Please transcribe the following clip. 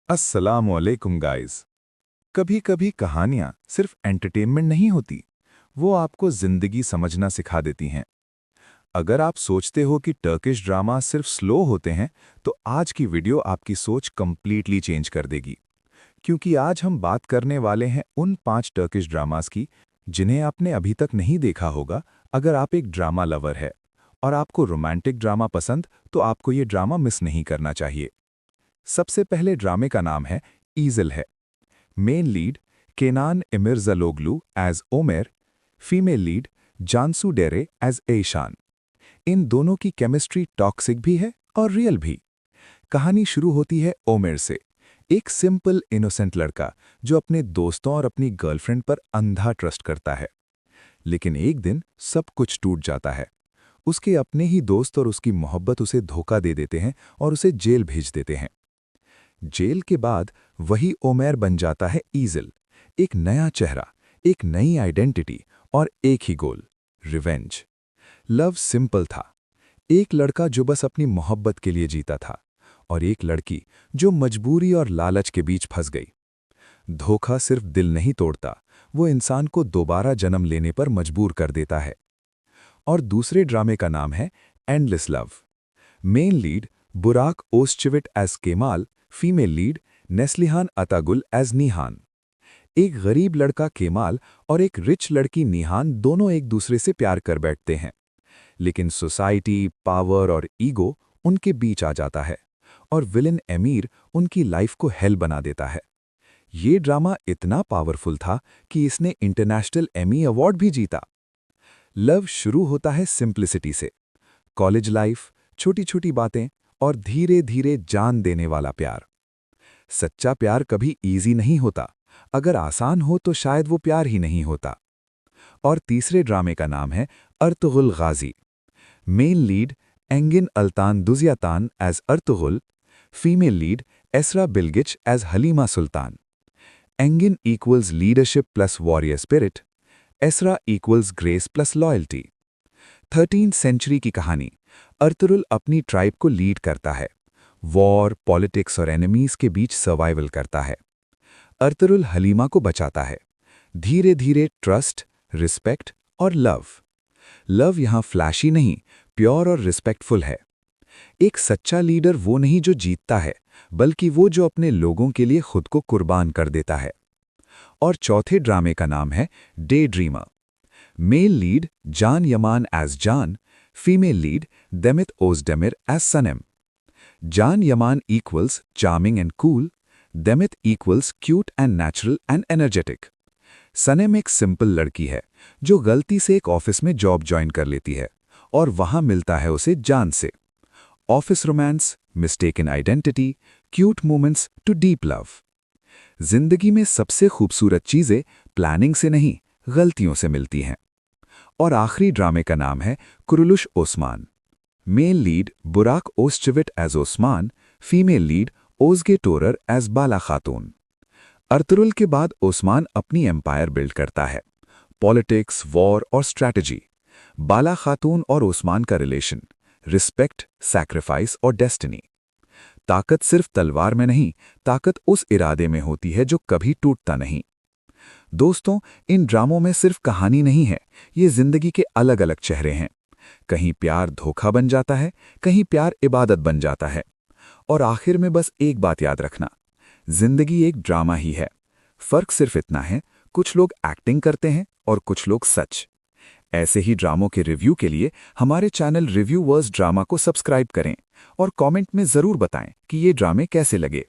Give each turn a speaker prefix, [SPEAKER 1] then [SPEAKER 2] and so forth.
[SPEAKER 1] अस्सलामुअलैकुम गाइस। कभी कभी कहानियां सिर्फ एंटरटेनमेंट नहीं होती, वो आपको जिंदगी समझना सिखा देती हैं। अगर आप सोचते हो कि टर्किश ड्रामा सिर्फ स्लो होते हैं, तो आज की वीडियो आपकी सोच कंप्लीटली चेंज कर देगी। क्योंकि आज हम बात करने वाले हैं उन 5 टर्किश ड्रामास की जिन्हें आपने अभी तक नहीं देखा होगा। अगर आप एक ड्रामा लवर है और आपको रोमांटिक ड्रामा पसंद, तो आपको ये ड्रामा मिस नहीं करना चाहिए। सबसे पहले ड्रामे का नाम है ईज़ल है। मेन लीड केनान इमिरज़लोग्लू एज ओमेर, फीमेल लीड जानसू डेरे एज एशान। इन दोनों की केमिस्ट्री टॉक्सिक भी है और रियल भी। कहानी शुरू होती है ओमेर से, एक सिंपल इनोसेंट लड़का जो अपने दोस्तों और अपनी गर्लफ्रेंड पर अंधा ट्रस्ट करता है। लेकिन एक दिन सब कुछ टूट जाता है। उसके अपने ही दोस्त और उसकी मोहब्बत उसे धोखा दे देते हैं और उसे जेल भेज देते हैं। जेल के बाद वही ओमेर बन जाता है ईज़ल, एक नया चेहरा, एक नई आइडेंटिटी और एक ही गोल, रिवेंज। लव सिंपल था, एक लड़का जो बस अपनी मोहब्बत के लिए जीता था, और एक लड़की जो मजबूरी और लालच के बीच फंस गई। धोखा सिर्फ दिल नहीं तोड़ता, वो इंसान को दोबारा जन्म लेने पर मजबूर कर देता है। और दूसरे ड्रामे का नाम है endless love. Main lead Burak Ozcivit as Kemal, female lead Neslihan Atagul as Nihan. एक गरीब लड़का केमाल और एक रिच लड़की निहान दोनों एक दूसरे से प्यार कर बैठते हैं। लेकिन सोसाइटी, पावर और ईगो उनके बीच आ जाता है, और विलन एमीर उनकी लाइफ को हेल बना देता है। ये ड्रामा इतना पावरफुल था कि इसने इंटरनेशनल एमी अवार्ड भी जीता। लव शुरू होता है सिंप्लिसिटी से, कॉलेज लाइफ, छोटी छोटी बातें और धीरे धीरे जान देने वाला प्यार। सच्चा प्यार कभी इजी नहीं होता, अगर आसान हो तो शायद वो प्यार ही नहीं होता। और तीसरे ड्रामे का नाम है Ertugrul Ghazi. Male lead Engin Altan Duzyatan as Ertugrul, female lead Esra Bilgic as Halime Sultan. Engin equals leadership plus warrior spirit, Esra equals grace plus loyalty. 13th century की कहानी। अर्तुगरुल अपनी ट्राइब को lead करता है, war, politics और enemies के बीच survival करता है। अर्तुगरुल हलीमा को बचाता है। धीरे धीरे ट्रस्ट, रिस्पेक्ट और लव। लव यहाँ फ्लैशी नहीं, प्योर और रिस्पेक्टफुल है। एक सच्चा लीडर वो नहीं जो जीतता है, बल्कि वो जो अपने लोगों के लिए खुद को कुर्बान कर देता है। और चौथे ड्रामे का नाम है day dreamer. Male lead Can Yaman as Can, female lead Demet Ozdemir as Sanem. Can Yaman equals charming and cool, Demet equals cute and natural and energetic. Sanem एक सिंपल लड़की है जो गलती से एक ऑफिस में जॉब ज्वाइन कर लेती है, और वहां मिलता है उसे जान से। Office romance, mistaken identity, cute moments to deep love. जिंदगी में सबसे खूबसूरत चीजें प्लानिंग से नहीं, गलतियों से मिलती हैं। और आखिरी ड्रामे का नाम है Kurulus Osman. Male lead Burak Ozcivit as Osman, female lead Ozge Torer as Bala Hatun. Ertugrul के बाद ओस्मान अपनी एम्पायर बिल्ड करता है, पॉलिटिक्स, वॉर और स्ट्रैटेजी। बाला खातून और ओस्मान का रिलेशन, रिस्पेक्ट, सैक्रिफाइस और डेस्टिनी। ताकत सिर्फ तलवार में नहीं, ताकत उस इरादे में होती है जो कभी टूटता नहीं। दोस्तों, इन ड्रामों में सिर्फ कहानी नहीं है, ये जिंदगी के अलग अलग चेहरे हैं। कहीं प्यार धोखा बन जाता है, कहीं प्यार इबादत बन जाता है। और आखिर में बस एक बात याद रखना, जिंदगी एक ड्रामा ही है। फर्क सिर्फ इतना है, कुछ लोग एक्टिंग करते हैं और कुछ लोग सच। ऐसे ही ड्रामों के रिव्यू के लिए हमारे चैनल रिव्यूवर्स ड्रामा को सब्सक्राइब करें और कमेंट में जरूर बताएं कि ये ड्रामे कैसे लगे।